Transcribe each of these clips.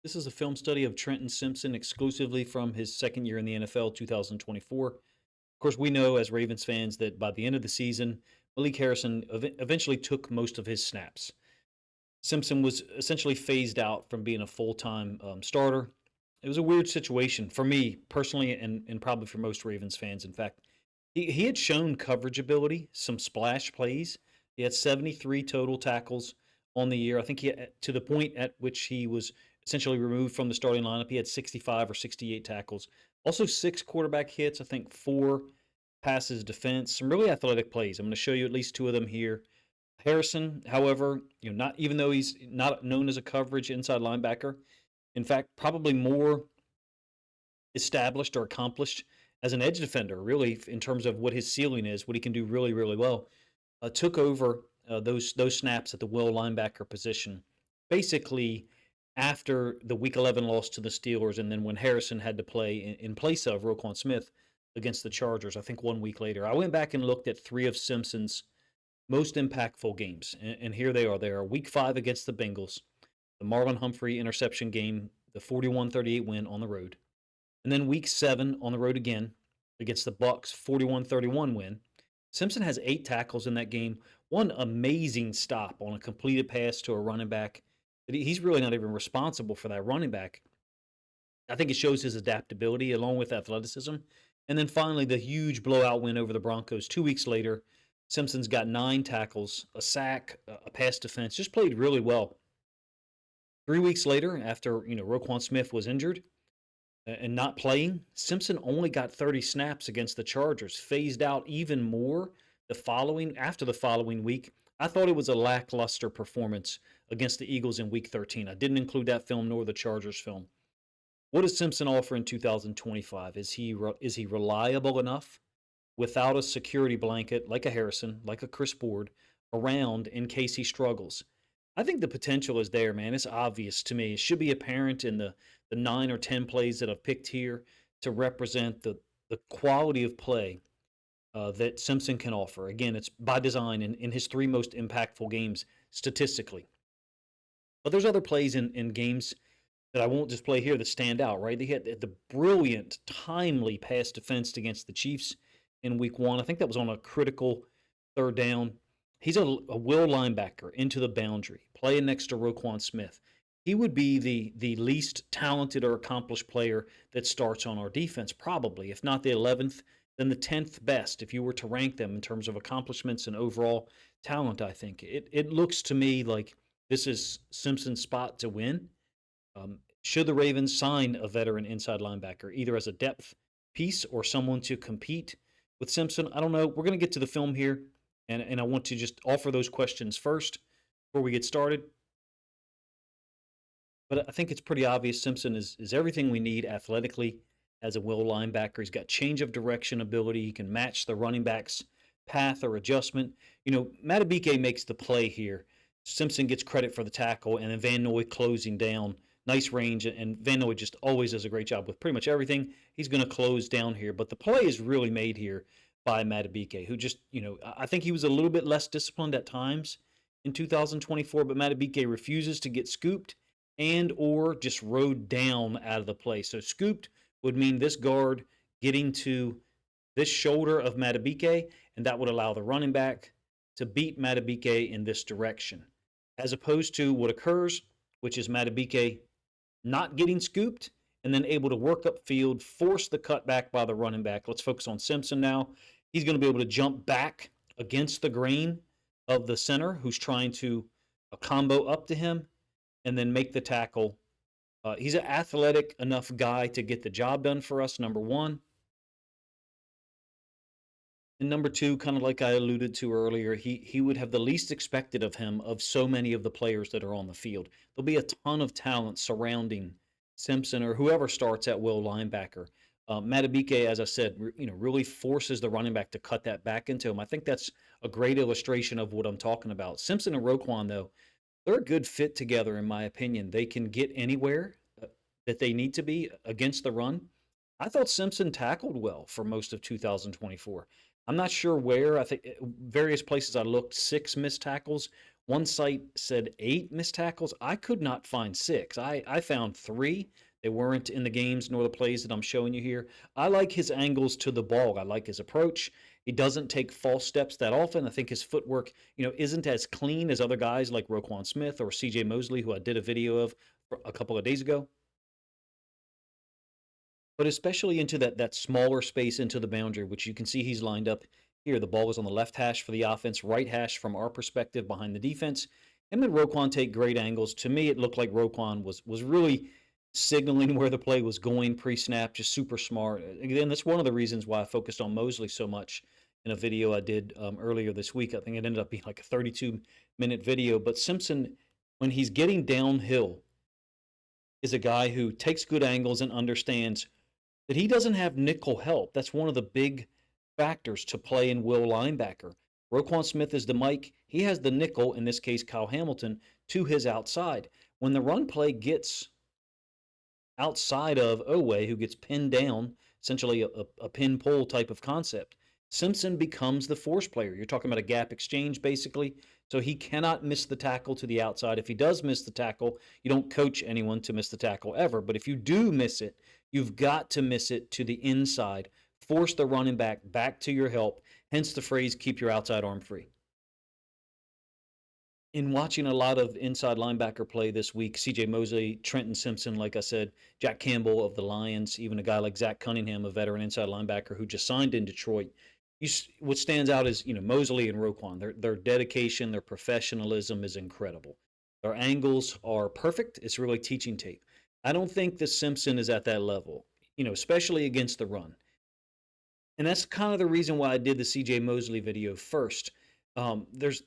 This is a film study of Trenton Simpson exclusively from his second year in the NFL, 2024. Of course, we know as Ravens fans that by the end of the season, Malik Harrison eventually took most of his snaps. Simpson was essentially phased out from being a full time starter. It was a weird situation for me personally, and probably for most Ravens fans. In fact, he had shown coverage ability, some splash plays. He had 73 total tackles on the year. I think to the point at which he was essentially removed from the starting lineup, he had 65 or 68 tackles. Also, six quarterback hits, I think four passes defense, some really athletic plays. I'm going to show you at least two of them here. Harrison, however, not even though he's not known as a coverage inside linebacker, in fact, probably more established or accomplished as an edge defender, really, in terms of what his ceiling is, what he can do really, really well. Took over those snaps at the will linebacker position, basically after the Week 11 loss to the Steelers, and then when Harrison had to play in place of Roquan Smith against the Chargers. I think 1 week later, I went back and looked at three of Simpson's most impactful games, and here they are. They are Week 5 against the Bengals, the Marlon Humphrey interception game, the 41-38 win on the road. And then week 7 on the road again against the Bucks, 41-31 win. Simpson has 8 tackles in that game. One amazing stop on a completed pass to a running back. He's really not even responsible for that running back. I think it shows his adaptability along with athleticism. And then finally, the huge blowout win over the Broncos 2 weeks later. Simpson's got 9 tackles, a sack, a pass defense, just played really well. 3 weeks later, after Roquan Smith was injured, and not playing, Simpson only got 30 snaps against the Chargers, phased out even more after the following week. I thought it was a lackluster performance against the Eagles in week 13. I didn't include that film nor the Chargers film. What does Simpson offer in 2025? Is he reliable enough without a security blanket like a Harrison, like a Chris Board around in case he struggles? I think the potential is there, man. It's obvious to me. It should be apparent in the 9 or 10 plays that I've picked here to represent the quality of play that Simpson can offer. Again, it's by design in his 3 most impactful games statistically. But there's other plays in games that I won't just play here that stand out, right? They had the brilliant, timely pass defense against the Chiefs in week 1. I think that was on a critical third down. He's a will linebacker into the boundary, playing next to Roquan Smith. He would be the least talented or accomplished player that starts on our defense, probably. If not the 11th, then the 10th best if you were to rank them in terms of accomplishments and overall talent, I think. It looks to me like this is Simpson's spot to win. Should the Ravens sign a veteran inside linebacker, either as a depth piece or someone to compete with Simpson? I don't know. We're going to get to the film here, and I want to just offer those questions first before we get started. But I think it's pretty obvious Simpson is everything we need athletically as a will linebacker. He's got change of direction ability. He can match the running back's path or adjustment. Matabike makes the play here. Simpson gets credit for the tackle, and then Van Noy closing down. Nice range, and Van Noy just always does a great job with pretty much everything. He's going to close down here, but the play is really made here by Matabike, who just, I think he was a little bit less disciplined at times in 2024, but Matabike refuses to get scooped and or just rode down out of the play. So scooped would mean this guard getting to this shoulder of Matabike, and that would allow the running back to beat Matabike in this direction, as opposed to what occurs, which is Matabike not getting scooped and then able to work upfield, force the cutback by the running back. Let's focus on Simpson now. He's going to be able to jump back against the grain of the center who's trying to combo up to him and then make the tackle. He's an athletic enough guy to get the job done for us, number one. And number two, kind of like I alluded to earlier, he would have the least expected of him of so many of the players that are on the field. There'll be a ton of talent surrounding Simpson or whoever starts at will linebacker. Matabike, as I said, really forces the running back to cut that back into him. I think that's a great illustration of what I'm talking about. Simpson and Roquan, though, they're a good fit together, in my opinion. They can get anywhere that they need to be against the run. I thought Simpson tackled well for most of 2024. I'm not sure where. I think various places I looked, 6 missed tackles. One site said 8 missed tackles. I could not find 6. I found 3. They weren't in the games nor the plays that I'm showing you here. I like his angles to the ball. I like his approach. He doesn't take false steps that often. I think his footwork, isn't as clean as other guys like Roquan Smith or CJ Mosley, who I did a video of a couple of days ago. But especially into that smaller space into the boundary, which you can see he's lined up here. The ball was on the left hash for the offense, right hash from our perspective behind the defense. Him and Roquan take great angles. To me, it looked like Roquan was really signaling where the play was going pre-snap, just super smart. Again, that's one of the reasons why I focused on Mosley so much in a video I did earlier this week. I think it ended up being like a 32-minute video. But Simpson, when he's getting downhill, is a guy who takes good angles and understands that he doesn't have nickel help. That's one of the big factors to play in will linebacker. Roquan Smith is the Mike. He has the nickel, in this case, Kyle Hamilton, to his outside. When the run play gets outside of Owe, who gets pinned down, essentially a pin pull type of concept, Simpson becomes the force player. You're talking about a gap exchange, basically. So he cannot miss the tackle to the outside. If he does miss the tackle, you don't coach anyone to miss the tackle ever. But if you do miss it, you've got to miss it to the inside. Force the running back to your help. Hence the phrase, keep your outside arm free. In watching a lot of inside linebacker play this week, CJ Mosley, Trenton Simpson, like I said, Jack Campbell of the Lions, even a guy like Zach Cunningham, a veteran inside linebacker who just signed in Detroit. What stands out is, Mosley and Roquan. Their dedication, their professionalism is incredible. Their angles are perfect. It's really teaching tape. I don't think the Simpson is at that level, especially against the run. And that's kind of the reason why I did the CJ Mosley video first. There's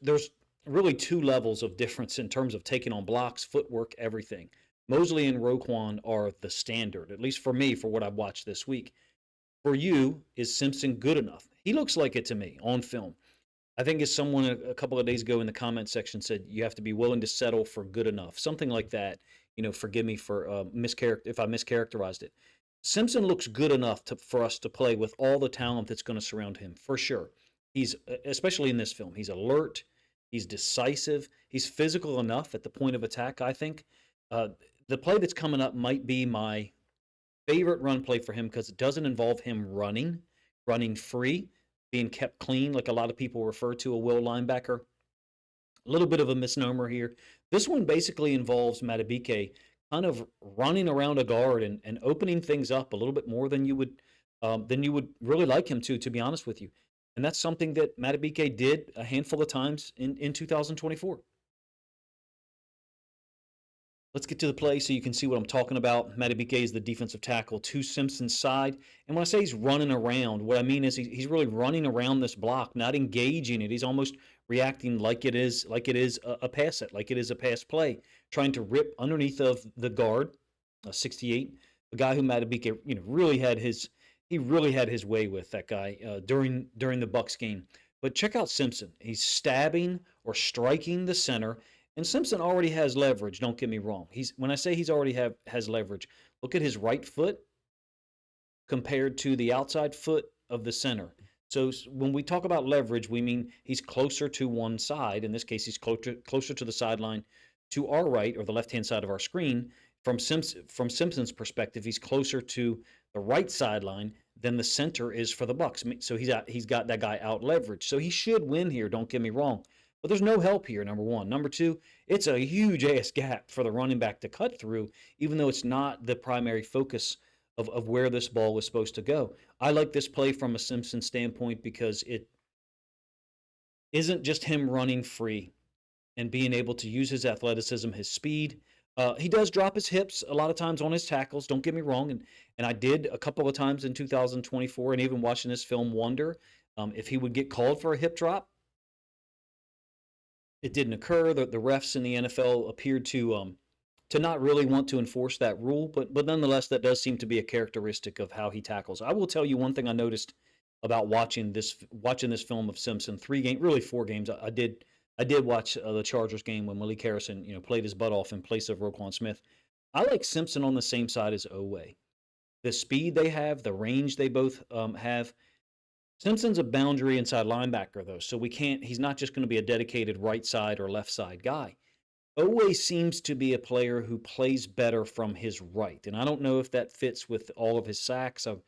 really two levels of difference in terms of taking on blocks, footwork, everything. Mosley and Roquan are the standard, at least for me, for what I've watched this week. For you, is Simpson good enough? He looks like it to me on film. I think as someone a couple of days ago in the comment section said, you have to be willing to settle for good enough, something like that. Forgive me for if I mischaracterized it. Simpson looks good enough for us to play with all the talent that's going to surround him, for sure. He's, especially in this film, he's alert, he's decisive, he's physical enough at the point of attack, I think. The play that's coming up might be my favorite run play for him because it doesn't involve him running free, being kept clean like a lot of people refer to a will linebacker. A little bit of a misnomer here. This one basically involves Matabike kind of running around a guard and opening things up a little bit more than you would really like him to be honest with you. And that's something that Matabike did a handful of times in 2024. Let's get to the play so you can see what I'm talking about. Matabike is the defensive tackle to Simpson's side. And when I say he's running around, what I mean is he's really running around this block, not engaging it. He's almost reacting like it is a pass set, like it is a pass play, trying to rip underneath of the guard, 68, a guy who Matabike, really had his way with, that guy during the Bucs game. But check out Simpson. He's stabbing or striking the center. And Simpson already has leverage, don't get me wrong. When I say he's already has leverage, look at his right foot compared to the outside foot of the center. So when we talk about leverage, we mean he's closer to one side. In this case, he's closer to the sideline to our right, or the left-hand side of our screen. From Simpson's perspective, he's closer to the right sideline than the center is for the Bucs. So he's got that guy out leveraged. So he should win here, don't get me wrong. But there's no help here, number one. Number two, it's a huge ass gap for the running back to cut through, even though it's not the primary focus of where this ball was supposed to go. I like this play from a Simpson standpoint because it isn't just him running free and being able to use his athleticism, his speed. He does drop his hips a lot of times on his tackles, don't get me wrong. And I did a couple of times in 2024, and even watching this film, wonder if he would get called for a hip drop. It didn't occur. The refs in the NFL appeared to not really want to enforce that rule, but nonetheless, that does seem to be a characteristic of how he tackles. I will tell you one thing I noticed about watching this film of Simpson. 4 games. I did watch the Chargers game when Malik Harrison played his butt off in place of Roquan Smith. I like Simpson on the same side as Owe. The speed they have, the range they both have. Simpson's a boundary inside linebacker, though, so he's not just going to be a dedicated right side or left side guy. Always seems to be a player who plays better from his right. And I don't know if that fits with all of his sacks. I've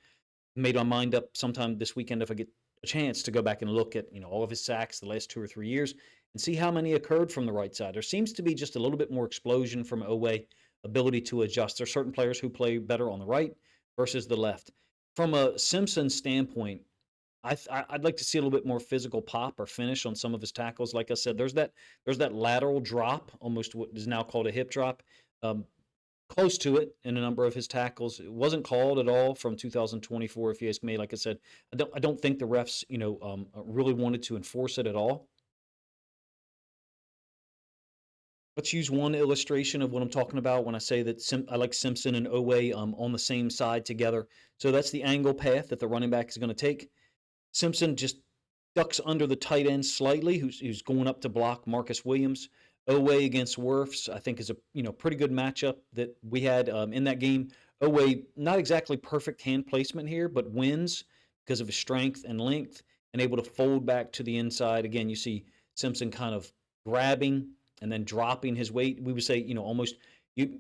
made my mind up sometime this weekend if I get a chance to go back and look at, all of his sacks the last 2 or 3 years and see how many occurred from the right side. There seems to be just a little bit more explosion from Owe, ability to adjust. There are certain players who play better on the right versus the left. From a Simpson standpoint, I'd like to see a little bit more physical pop or finish on some of his tackles. Like I said, there's that lateral drop, almost what is now called a hip drop, um, close to it in a number of his tackles. It wasn't called at all from 2024, if you ask me. Like I said, I don't think the refs, really wanted to enforce it at all. Let's use one illustration of what I'm talking about when I say that I like Simpson and Owe on the same side together. So that's the angle path that the running back is going to take. Simpson just ducks under the tight end slightly, who's going up to block Marcus Williams. Owe against Wirfs, I think, is a pretty good matchup that we had in that game. Owe, not exactly perfect hand placement here, but wins because of his strength and length and able to fold back to the inside. Again, you see Simpson kind of grabbing and then dropping his weight. We would say, almost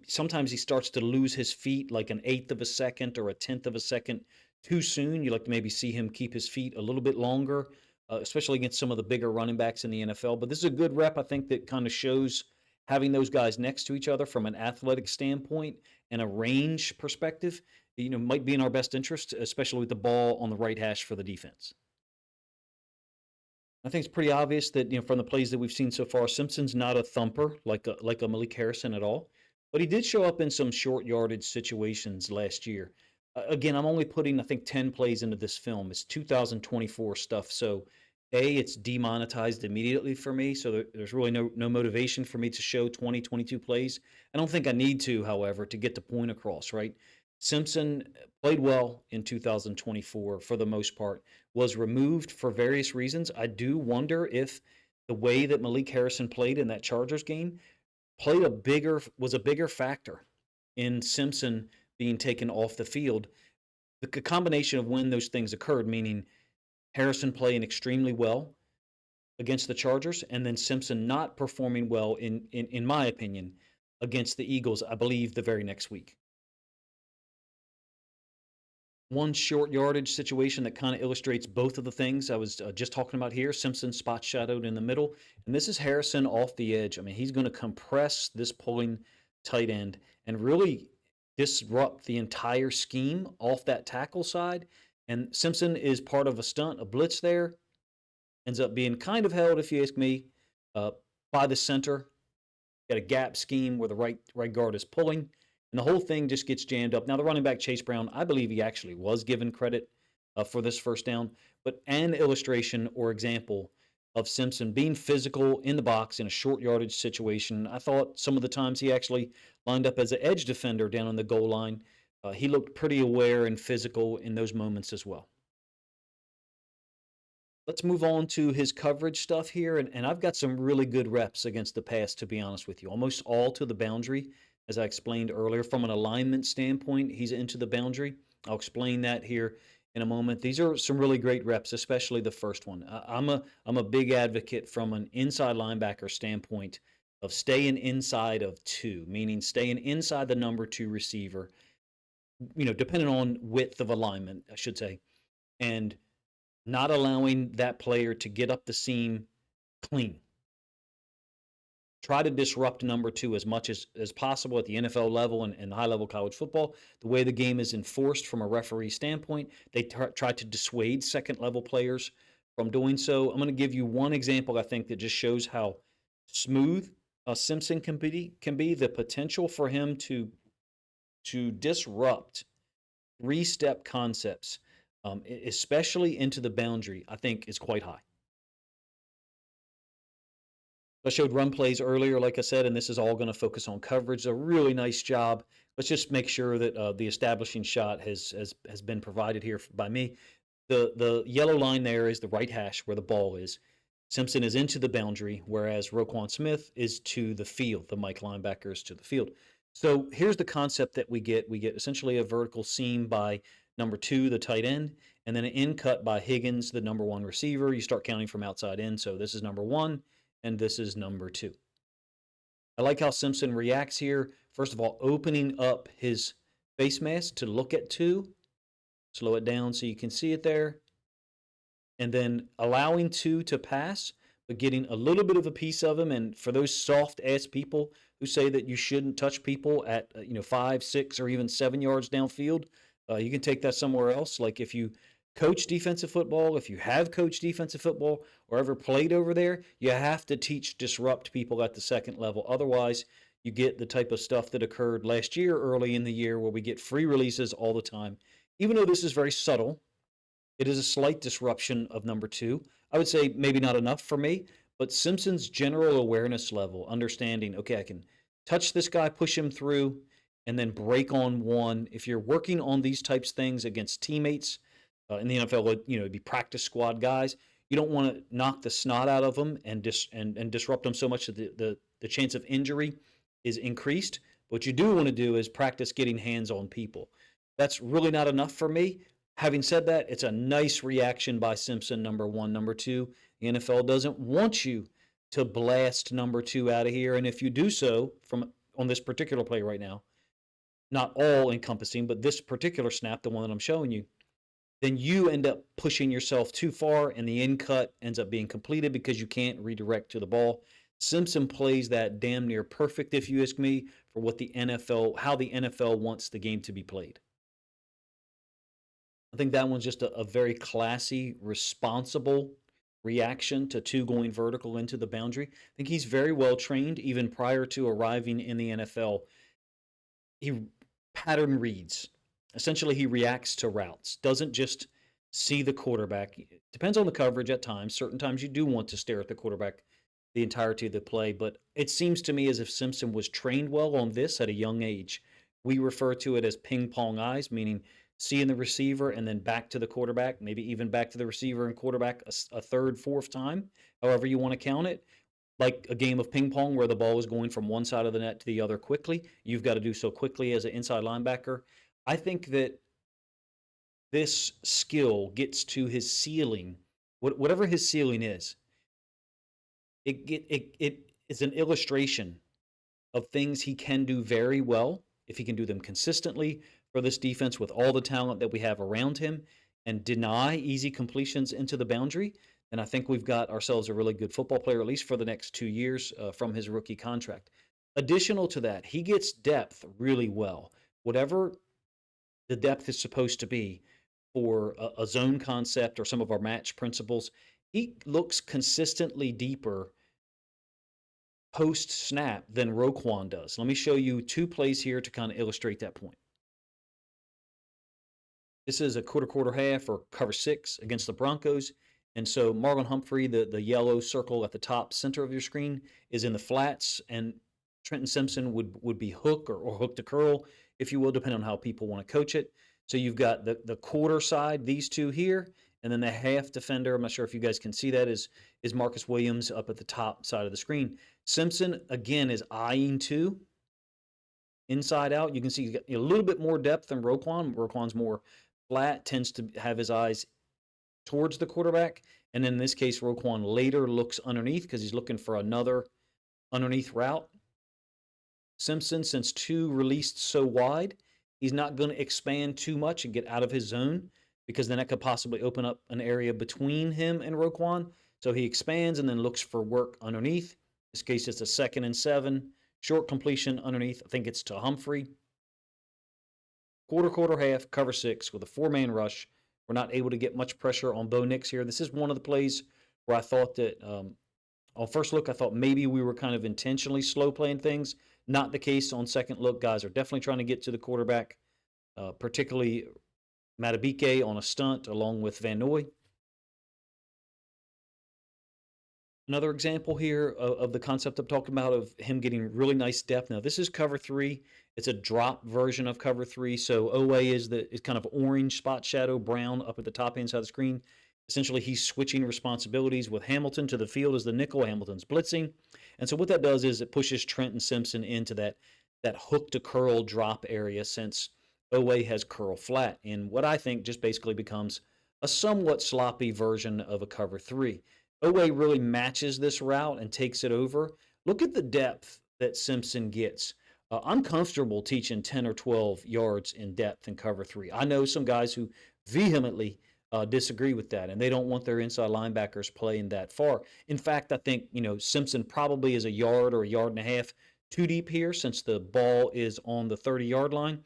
sometimes he starts to lose his feet like an eighth of a second or a tenth of a second too soon. You like to maybe see him keep his feet a little bit longer, especially against some of the bigger running backs in the NFL. But this is a good rep, I think, that kind of shows having those guys next to each other from an athletic standpoint and a range perspective, might be in our best interest, especially with the ball on the right hash for the defense. I think it's pretty obvious that from the plays that we've seen so far, Simpson's not a thumper like a Malik Harrison at all, but he did show up in some short yardage situations last year. Again, I'm only putting I think 10 plays into this film. It's 2024 stuff, so it's demonetized immediately for me, so there's really no motivation for me to show 2022 plays. I don't think I need to, however, to get the point across. Right? Simpson played well in 2024 for the most part, was removed for various reasons. I do wonder if the way that Malik Harrison played in that Chargers game was a bigger factor in Simpson being taken off the field. The combination of when those things occurred, meaning Harrison playing extremely well against the Chargers and then Simpson not performing well in my opinion against the Eagles, I believe the very next week. One short yardage situation that kind of illustrates both of the things I was just talking about here. Simpson spot shadowed in the middle, and this is Harrison off the edge. I mean, he's going to compress this pulling tight end and really disrupt the entire scheme off that tackle side. And Simpson is part of a stunt, a blitz there, ends up being kind of held, if you ask me, uh, by the center. Got a gap scheme where the right guard is pulling, and the whole thing just gets jammed up. Now, the running back, Chase Brown, I believe he actually was given credit for this first down, but an illustration or example of Simpson being physical in the box in a short yardage situation. I thought some of the times he actually lined up as an edge defender down on the goal line. He looked pretty aware and physical in those moments as well. Let's move on to his coverage stuff here. And I've got some really good reps against the pass, to be honest with you. Almost all to the boundary, as I explained earlier. From an alignment standpoint, he's into the boundary. I'll explain that here in a moment. These are some really great reps, especially the first one. I'm a big advocate from an inside linebacker standpoint of staying inside of two, meaning staying inside the number two receiver, depending on width of alignment, I should say. And not allowing that player to get up the seam clean. Try to disrupt number two as much as possible at the NFL level and high level college football. The way the game is enforced from a referee standpoint, they try to dissuade second level players from doing so. I'm going to give you one example, I think, that just shows how smooth Simpson can be. The potential for him to disrupt three-step concepts, especially into the boundary, I think is quite high. I showed run plays earlier, like I said, and this is all going to focus on coverage. A really nice job. Let's just make sure that the establishing shot has been provided here by me. The yellow line there is the right hash where the ball is. Simpson is into the boundary, whereas Roquan Smith is to the field. The Mike linebacker is to the field. So here's the concept that we get. We get essentially a vertical seam by number two, the tight end, and then an in cut by Higgins, the number 1 receiver. You start counting from outside in. So this is number 1, and this is number 2. I like how Simpson reacts here. First of all, opening up his face mask to look at 2. Slow it down so you can see it there. And then allowing 2 to pass, but getting a little bit of a piece of him. And for those soft-ass people who say that you shouldn't touch people at 5, 6, or even 7 yards downfield, you can take that somewhere else. Like if you coach defensive football, if you have coached defensive football or ever played over there, you have to disrupt people at the second level. Otherwise, you get the type of stuff that occurred last year, early in the year, where we get free releases all the time. Even though this is very subtle, it is a slight disruption of number 2. I would say maybe not enough for me, but Simpson's general awareness level, understanding, okay, I can touch this guy, push him through, and then break on 1. If you're working on these types of things against teammates in the NFL, it'd be practice squad guys. You don't want to knock the snot out of them and disrupt them so much that the chance of injury is increased. What you do want to do is practice getting hands on people. That's really not enough for me. Having said that, it's a nice reaction by Simpson, number 1. Number 2, the NFL doesn't want you to blast number 2 out of here. And if you do so on this particular play right now, not all encompassing, but this particular snap, the one that I'm showing you, then you end up pushing yourself too far, and the in cut ends up being completed because you can't redirect to the ball. Simpson plays that damn near perfect, if you ask me, for how the NFL wants the game to be played. I think that one's just a very classy, responsible reaction to 2 going vertical into the boundary. I think he's very well trained even prior to arriving in the NFL. He pattern reads. Essentially, he reacts to routes, doesn't just see the quarterback. It depends on the coverage at times. Certain times you do want to stare at the quarterback the entirety of the play, but it seems to me as if Simpson was trained well on this at a young age. We refer to it as ping pong eyes, meaning seeing the receiver and then back to the quarterback, maybe even back to the receiver and quarterback a third, fourth time, however you want to count it. Like a game of ping pong where the ball is going from one side of the net to the other quickly. You've got to do so quickly as an inside linebacker. I think that this skill gets to his ceiling, whatever his ceiling is. It is an illustration of things he can do very well if he can do them consistently for this defense with all the talent that we have around him and deny easy completions into the boundary. And I think we've got ourselves a really good football player, at least for the next 2 years from his rookie contract. Additional to that, he gets depth really well. Whatever the depth is supposed to be for a zone concept or some of our match principles, he looks consistently deeper post snap than Roquan does. Let me show you 2 plays here to kind of illustrate that point. This is a quarter half or cover 6 against the Broncos. And so Marlon Humphrey, the yellow circle at the top center of your screen, is in the flats, and Trenton Simpson would be hook or hook to curl, if you will, depending on how people want to coach it. So you've got the quarter side, these 2 here, and then the half defender, I'm not sure if you guys can see that, is Marcus Williams up at the top side of the screen. Simpson, again, is eyeing 2 inside out. You can see he's got a little bit more depth than Roquan. Roquan's more flat, tends to have his eyes towards the quarterback. And in this case, Roquan later looks underneath because he's looking for another underneath route. Simpson, since 2 released so wide, he's not going to expand too much and get out of his zone because then that could possibly open up an area between him and Roquan. So he expands and then looks for work underneath. In this case, it's a 2nd and 7. Short completion underneath. I think it's to Humphrey. Quarter half, cover 6 with a 4-man rush. We're not able to get much pressure on Bo Nix here. This is one of the plays where I thought that, on first look, I thought maybe we were kind of intentionally slow playing things. Not the case on second look. Guys are definitely trying to get to the quarterback, particularly Matabike on a stunt along with Van Noy. Another example here of the concept I'm talking about of him getting really nice depth. Now, this is cover 3. It's a drop version of cover 3. So OA is kind of orange spot shadow, brown up at the top inside the screen. Essentially, he's switching responsibilities with Hamilton to the field as the nickel. Hamilton's blitzing. And so what that does is it pushes Trenton Simpson into that hook to curl drop area since OA has curl flat in what I think just basically becomes a somewhat sloppy version of a cover three. Oweh really matches this route and takes it over. Look at the depth that Simpson gets. I'm comfortable teaching 10 or 12 yards in depth in cover three. I know some guys who vehemently disagree with that, and they don't want their inside linebackers playing that far. In fact, I think Simpson probably is a yard or a yard and a half too deep here since the ball is on the 30-yard line.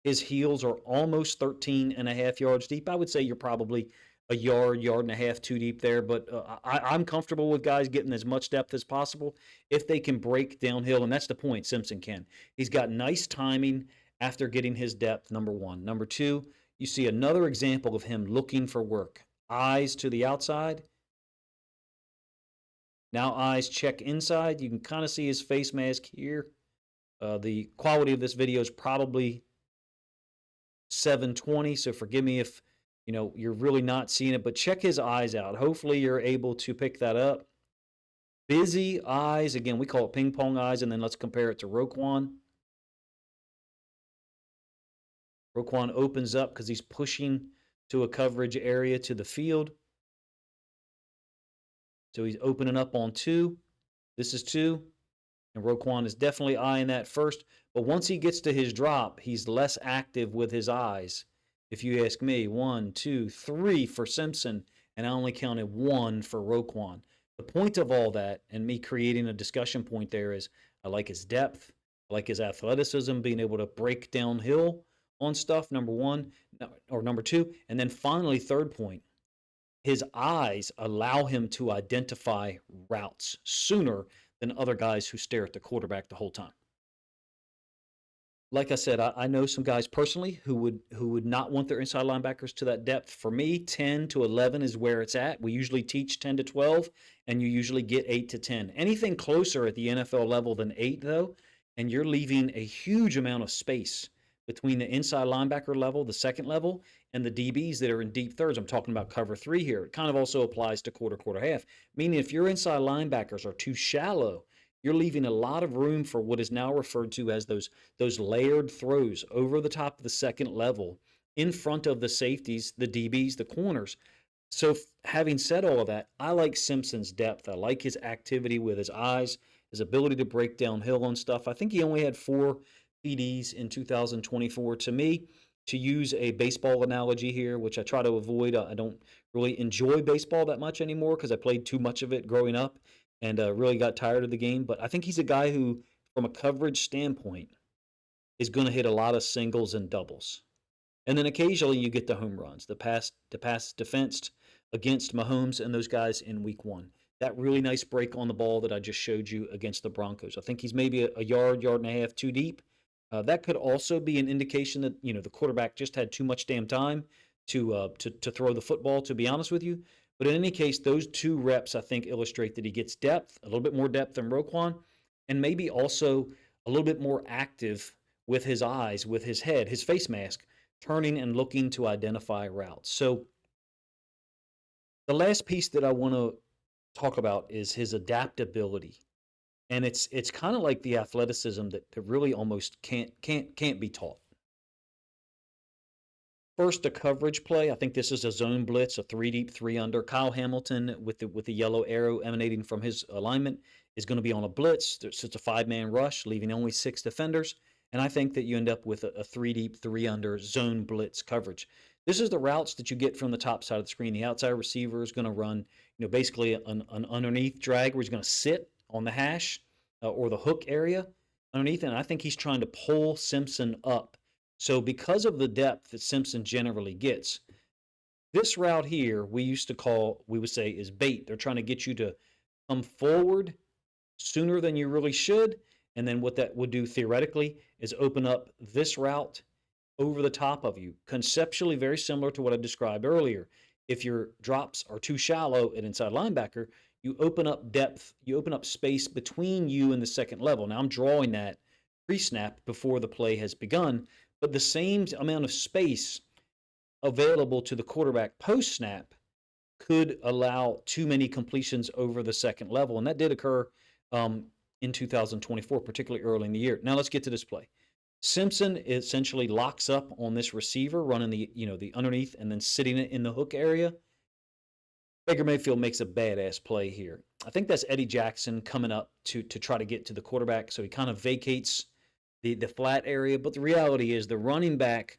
His heels are almost 13 and a half yards deep. I would say you're probably a yard, yard and a half too deep there, but I'm comfortable with guys getting as much depth as possible if they can break downhill, and that's the point Simpson can. He's got nice timing after getting his depth, number one. Number two, you see another example of him looking for work. Eyes to the outside. Now eyes check inside. You can kind of see his face mask here. The quality of this video is probably 720, so forgive me if you're really not seeing it, but check his eyes out. Hopefully you're able to pick that up. Busy eyes, again, we call it ping pong eyes, and then let's compare it to Roquan. Roquan opens up because he's pushing to a coverage area to the field. So he's opening up on two. This is two. And Roquan is definitely eyeing that first. But once he gets to his drop, he's less active with his eyes. If you ask me, 1, 2, 3 for Simpson, and I only counted 1 for Roquan. The point of all that, and me creating a discussion point there, is I like his depth, I like his athleticism, being able to break downhill on stuff, number one, or number two. And then finally, third point, his eyes allow him to identify routes sooner than other guys who stare at the quarterback the whole time. Like I said, I know some guys personally who would not want their inside linebackers to that depth. For me, 10 to 11 is where it's at. We usually teach 10 to 12, and you usually get 8 to 10. Anything closer at the NFL level than 8, though, and you're leaving a huge amount of space between the inside linebacker level, the second level, and the DBs that are in deep thirds. I'm talking about cover three here. It kind of also applies to quarter, half, meaning if your inside linebackers are too shallow, you're leaving a lot of room for what is now referred to as those layered throws over the top of the second level in front of the safeties, the DBs, the corners. So having said all of that, I like Simpson's depth. I like his activity with his eyes, his ability to break downhill on stuff. I think he only had 4 PDs in 2024. To me, to use a baseball analogy here, which I try to avoid, I don't really enjoy baseball that much anymore because I played too much of it growing up and really got tired of the game. But I think he's a guy who, from a coverage standpoint, is going to hit a lot of singles and doubles. And then occasionally you get the home runs, the pass defense against Mahomes and those guys in week 1. That really nice break on the ball that I just showed you against the Broncos. I think he's maybe a yard, yard and a half too deep. That could also be an indication that the quarterback just had too much damn time to throw the football, to be honest with you. But in any case, those 2 reps, I think, illustrate that he gets depth, a little bit more depth than Roquan, and maybe also a little bit more active with his eyes, with his head, his face mask, turning and looking to identify routes. So the last piece that I want to talk about is his adaptability. And it's kind of like the athleticism that really almost can't be taught. First, the coverage play. I think this is a zone blitz, a 3 deep, 3 under. Kyle Hamilton with the yellow arrow emanating from his alignment is going to be on a blitz. It's a 5-man rush, leaving only 6 defenders. And I think that you end up with a 3 deep, 3 under zone blitz coverage. This is the routes that you get from the top side of the screen. The outside receiver is going to run, basically an underneath drag where he's going to sit on the hash or the hook area underneath. And I think he's trying to pull Simpson up. So because of the depth that Simpson generally gets, this route here we would say is bait. They're trying to get you to come forward sooner than you really should. And then what that would do theoretically is open up this route over the top of you. Conceptually very similar to what I described earlier. If your drops are too shallow at inside linebacker, you open up depth, you open up space between you and the second level. Now I'm drawing that pre-snap before the play has begun, but the same amount of space available to the quarterback post-snap could allow too many completions over the second level, and that did occur in 2024, particularly early in the year. Now let's get to this play. Simpson essentially locks up on this receiver running the underneath and then sitting it in the hook area. Baker Mayfield makes a badass play here. I think that's Eddie Jackson coming up to try to get to the quarterback, so he kind of vacates the flat area. But the reality is the running back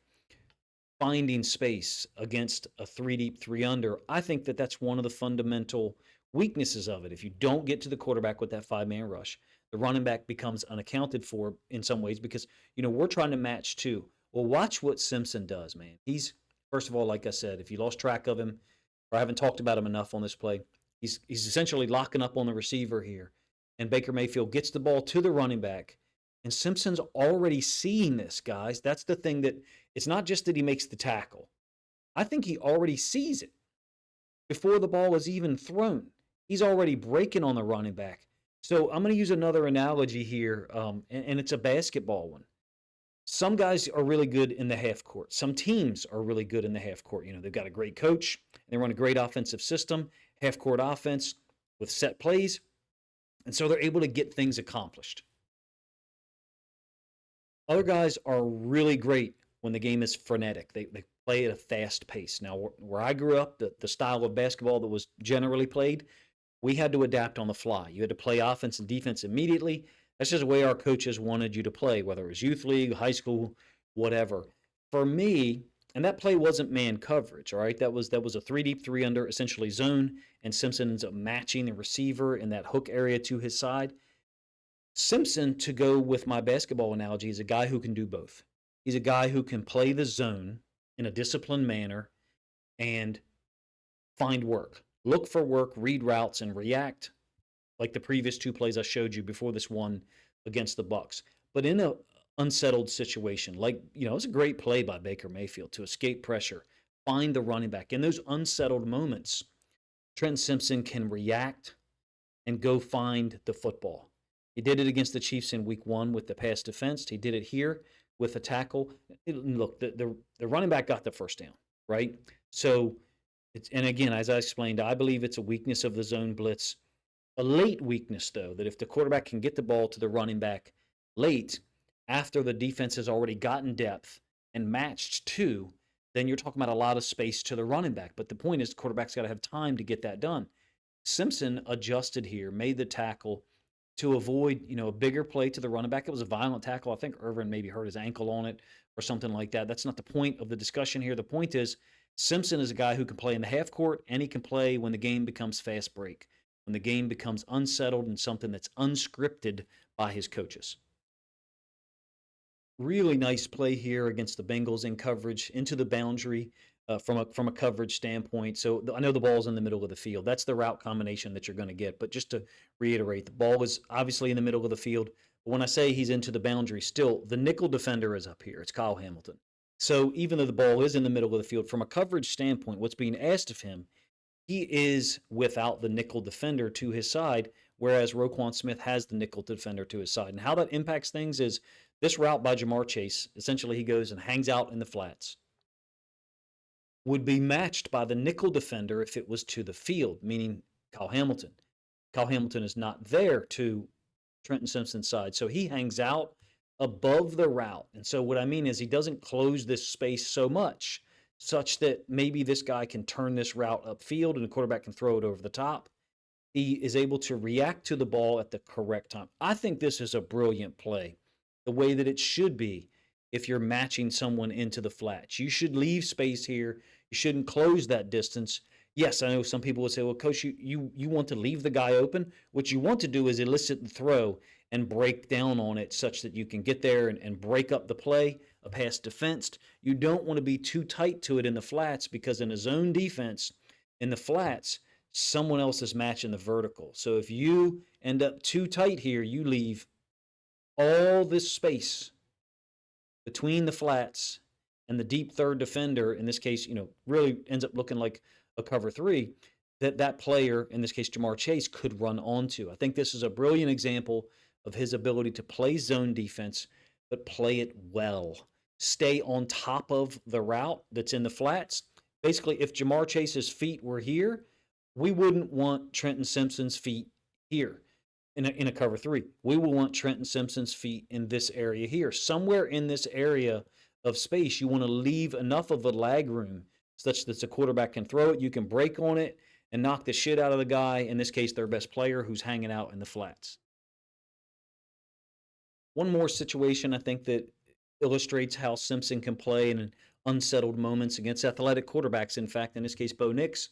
finding space against a three deep, three under. I think that's one of the fundamental weaknesses of it. If you don't get to the quarterback with that 5-man rush, the running back becomes unaccounted for in some ways because we're trying to match two. Well, watch what Simpson does, man. He's first of all, like I said, if you lost track of him or I haven't talked about him enough on this play, he's essentially locking up on the receiver here, and Baker Mayfield gets the ball to the running back, and Simpson's already seeing this, guys. That's the thing that it's not just that he makes the tackle. I think he already sees it before the ball is even thrown. He's already breaking on the running back. So I'm going to use another analogy here, and it's a basketball one. Some guys are really good in the half court. Some teams are really good in the half court. They've got a great coach. They run a great offensive system, half court offense with set plays. And so they're able to get things accomplished. Other guys are really great when the game is frenetic. They play at a fast pace. Now, where I grew up, the style of basketball that was generally played, we had to adapt on the fly. You had to play offense and defense immediately. That's just the way our coaches wanted you to play, whether it was youth league, high school, whatever. For me, and that play wasn't man coverage, all right? That was a three deep, three under, essentially zone, and Simpson ends up matching the receiver in that hook area to his side. Simpson, to go with my basketball analogy, is a guy who can do both. He's a guy who can play the zone in a disciplined manner and find work, look for work, read routes, and react like the previous two plays I showed you before this one against the Bucs. But in an unsettled situation, like, it's a great play by Baker Mayfield to escape pressure, find the running back. In those unsettled moments, Trenton Simpson can react and go find the football. He did it against the Chiefs in week 1 with the pass defense. He did it here with a tackle. Look, the running back got the first down, right? So, and again, as I explained, I believe it's a weakness of the zone blitz. A late weakness, though, that if the quarterback can get the ball to the running back late, after the defense has already gotten depth and matched two, then you're talking about a lot of space to the running back. But the point is, the quarterback's got to have time to get that done. Simpson adjusted here, made the tackle to avoid, a bigger play to the running back. It was a violent tackle. I think Irvin maybe hurt his ankle on it or something like that. That's not the point of the discussion here. The point is Simpson is a guy who can play in the half court, and he can play when the game becomes fast break, when the game becomes unsettled and something that's unscripted by his coaches. Really nice play here against the Bengals in coverage into the boundary. From a coverage standpoint. So I know the ball's in the middle of the field. That's the route combination that you're going to get. But just to reiterate, the ball is obviously in the middle of the field. But when I say he's into the boundary, still, the nickel defender is up here. It's Kyle Hamilton. So even though the ball is in the middle of the field, from a coverage standpoint, what's being asked of him, he is without the nickel defender to his side, whereas Roquan Smith has the nickel defender to his side. And how that impacts things is this route by Jamar Chase, essentially he goes and hangs out in the flats, would be matched by the nickel defender if it was to the field, meaning Kyle Hamilton. Kyle Hamilton is not there to Trenton Simpson's side, so he hangs out above the route. And so what I mean is he doesn't close this space so much, such that maybe this guy can turn this route upfield and the quarterback can throw it over the top. He is able to react to the ball at the correct time. I think this is a brilliant play, the way that it should be if you're matching someone into the flats. You should leave space here. You shouldn't close that distance. Yes, I know some people would say, well, Coach, you want to leave the guy open. What you want to do is elicit the throw and break down on it such that you can get there and break up the play, a pass defensed. You don't want to be too tight to it in the flats because in a zone defense, in the flats, someone else is matching the vertical. So if you end up too tight here, you leave all this space between the flats and the deep third defender, in this case, really ends up looking like a cover 3, that player, in this case Jamar Chase, could run onto. I think this is a brilliant example of his ability to play zone defense, but play it well. Stay on top of the route that's in the flats. Basically, if Jamar Chase's feet were here, we wouldn't want Trenton Simpson's feet here. in a cover three. We will want Trenton Simpson's feet in this area here. Somewhere in this area of space, you want to leave enough of a lag room such that the quarterback can throw it, you can break on it, and knock the shit out of the guy, in this case, their best player, who's hanging out in the flats. One more situation I think that illustrates how Simpson can play in unsettled moments against athletic quarterbacks. In fact, in this case, Bo Nix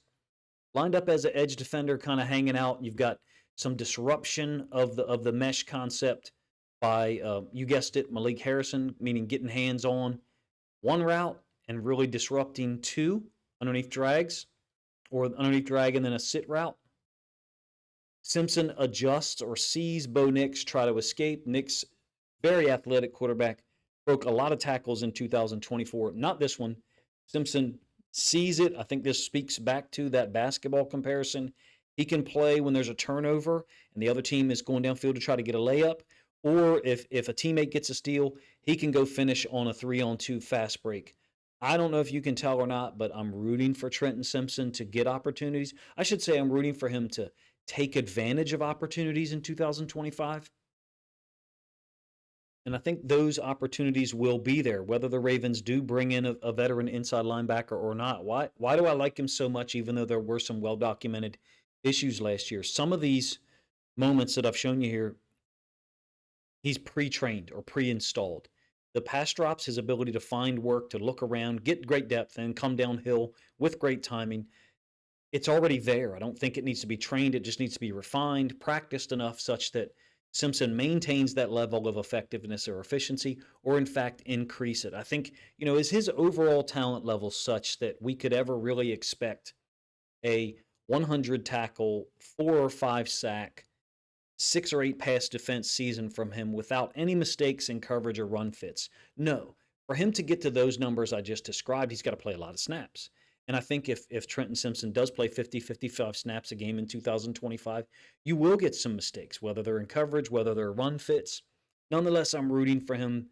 lined up as an edge defender, kind of hanging out. You've got some disruption of the mesh concept by you guessed it, Malik Harrison, meaning getting hands on one route and really disrupting two underneath drags or underneath drag and then a sit route. Simpson adjusts or sees Bo Nix try to escape. Nix, very athletic quarterback, broke a lot of tackles in 2024. Not this one. Simpson sees it. I think this speaks back to that basketball comparison. He can play when there's a turnover and the other team is going downfield to try to get a layup. Or if a teammate gets a steal, he can go finish on a 3-on-2 fast break. I don't know if you can tell or not, but I'm rooting for Trenton Simpson to get opportunities. I should say I'm rooting for him to take advantage of opportunities in 2025. And I think those opportunities will be there, whether the Ravens do bring in a veteran inside linebacker or not. Why do I like him so much, even though there were some well-documented issues last year? Some of these moments that I've shown you here, he's pre-trained or pre-installed. The pass drops, his ability to find work, to look around, get great depth, and come downhill with great timing. It's already there. I don't think it needs to be trained. It just needs to be refined, practiced enough such that Simpson maintains that level of effectiveness or efficiency, or in fact increase it. I think, is his overall talent level such that we could ever really expect a 100 tackle, 4 or 5 sack, 6 or 8 pass defense season from him without any mistakes in coverage or run fits? No. For him to get to those numbers I just described, he's got to play a lot of snaps. And I think if Trenton Simpson does play 50, 55 snaps a game in 2025, you will get some mistakes, whether they're in coverage, whether they're run fits. Nonetheless, I'm rooting for him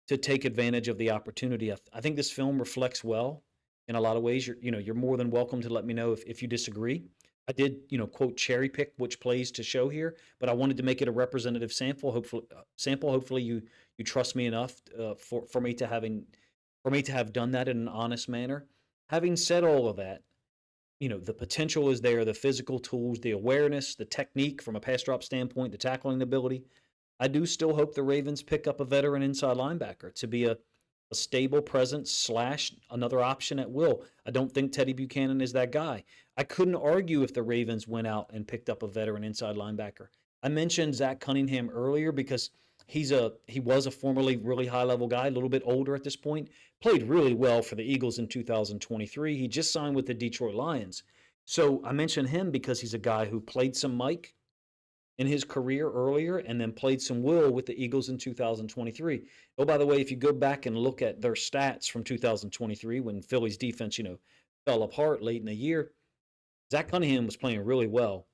to take advantage of the opportunity. I think this film reflects well in a lot of ways. You're more than welcome to let me know if you disagree. I did, quote, cherry pick which plays to show here, but I wanted to make it a representative sample. Hopefully, you trust me enough for me to have done that in an honest manner. Having said all of that, the potential is there, the physical tools, the awareness, the technique from a pass drop standpoint, the tackling ability. I do still hope the Ravens pick up a veteran inside linebacker to be a stable presence / another option at will. I don't think Teddy Buchanan is that guy. I couldn't argue if the Ravens went out and picked up a veteran inside linebacker. I mentioned Zach Cunningham earlier because he was a formerly really high-level guy, a little bit older at this point, played really well for the Eagles in 2023. He just signed with the Detroit Lions. So I mentioned him because he's a guy who played some Mike in his career earlier and then played some Will with the Eagles in 2023. Oh, by the way, if you go back and look at their stats from 2023 when Philly's defense, fell apart late in the year, Zach Cunningham was playing really well,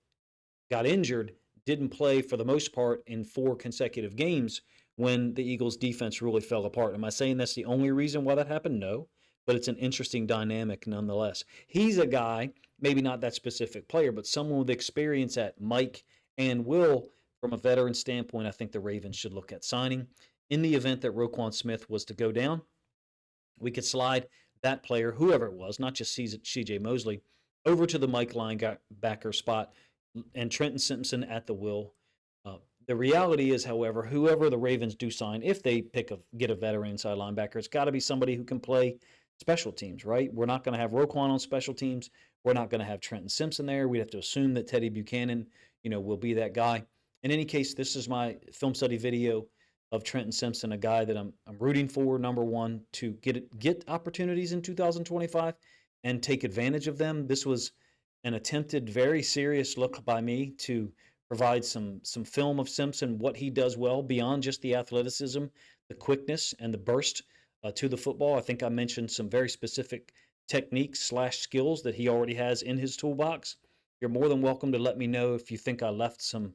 got injured, didn't play for the most part in 4 consecutive games when the Eagles' defense really fell apart. Am I saying that's the only reason why that happened? No, but it's an interesting dynamic nonetheless. He's a guy, maybe not that specific player, but someone with experience at Mike and Will. From a veteran standpoint, I think the Ravens should look at signing. In the event that Roquan Smith was to go down, we could slide that player, whoever it was, not just C.J. Mosley, over to the Mike linebacker spot and Trenton Simpson at the will. The reality is, however, whoever the Ravens do sign, if they get a veteran inside linebacker, it's got to be somebody who can play special teams, right? We're not going to have Roquan on special teams. We're not going to have Trenton Simpson there. We'd have to assume that Teddy Buchanan, will be that guy. In any case, this is my film study video of Trenton Simpson, a guy that I'm rooting for, number one, to get opportunities in 2025 and take advantage of them. This was an attempted, very serious look by me to provide some film of Simpson, what he does well beyond just the athleticism, the quickness, and the burst to the football. I think I mentioned some very specific techniques / skills that he already has in his toolbox. You're more than welcome to let me know if you think I left some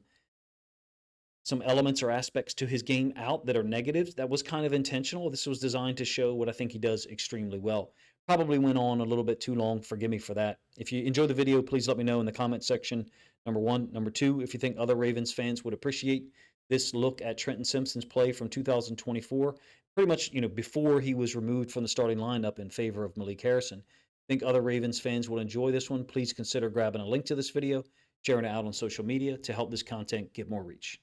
some elements or aspects to his game out that are negatives. That was kind of intentional. This was designed to show what I think he does extremely well. Probably went on a little bit too long. Forgive me for that. If you enjoyed the video, please let me know in the comment section. Number one. Number two, if you think other Ravens fans would appreciate this look at Trenton Simpson's play from 2024, pretty much, before he was removed from the starting lineup in favor of Malik Harrison. Think other Ravens fans will enjoy this one? Please consider grabbing a link to this video, sharing it out on social media to help this content get more reach.